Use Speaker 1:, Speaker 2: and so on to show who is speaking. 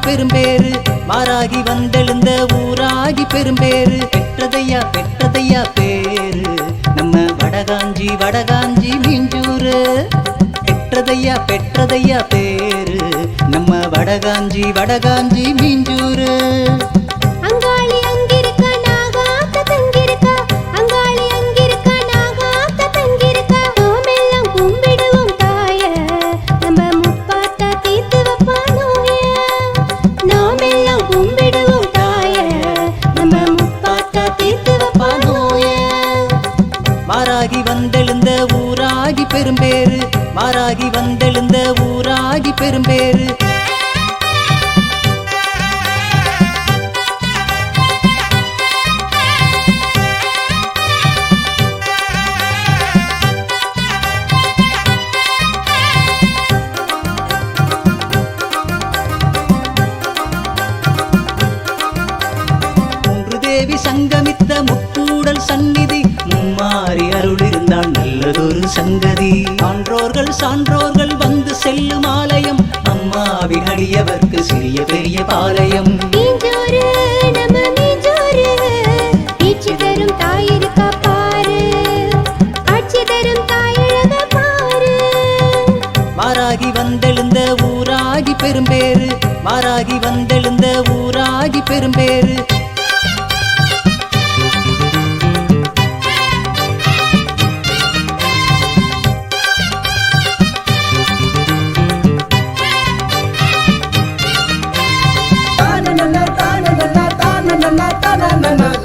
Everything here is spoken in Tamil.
Speaker 1: பெரும்பேரு மாறாகி வந்தெழுந்த ஊராகி பெரும்பேரு பெற்றதையா பெற்றதையா பேரு நம்ம வடகாஞ்சி வடகாஞ்சி மீஞ்சூரு பெற்றதையா பெற்றதையா பேரு நம்ம வடகாஞ்சி வடகாஞ்சி மீஞ்சூரு
Speaker 2: அங்காளி அங்கிருக்க நாகாத்த தங்கிருக்க அங்காளி அங்கிருக்க நாகாத்த தங்கிருக்க நாமெல்லாம் கும்பிடுவோம் தாய நம்ம முப்பாத்தா தீர்த்து வைப்பா நோய நாமெல்லாம் கும்பிடுவோம் தாய நம்ம முப்பாத்தா தீர்த்து வைப்பா நோய
Speaker 1: மாறாகி வந்தெழுந்த ஊராகி பெரும்பேரு மாறாகி வந்தெழுந்த ஊராகி பெரும்பேரு தேவி சங்கமித்த முக்கூடல் சந்நிதி மும்மாறி அருள் இருந்தால் நல்லதொரு சங்கதி சான்றோர்கள் சான்றோர்கள் வந்து செல்லும் ஆலயம் அம்மாவின் அடியவர்க்கு சிறிய பெரிய பாளையம்
Speaker 2: மீஞ்சோரு நம்ம மீஞ்சோரு ஈச்சி தரும் தாயிருக்கா பாரு ஆட்சி தரும் தாயழக பாரு
Speaker 1: மாறாகி வந்தெழுந்த ஊராகி பெரும்பேரு மாறாகி வந்தெழுந்த ஊராகி பெரும்பேரு
Speaker 3: na na na na na na na na na na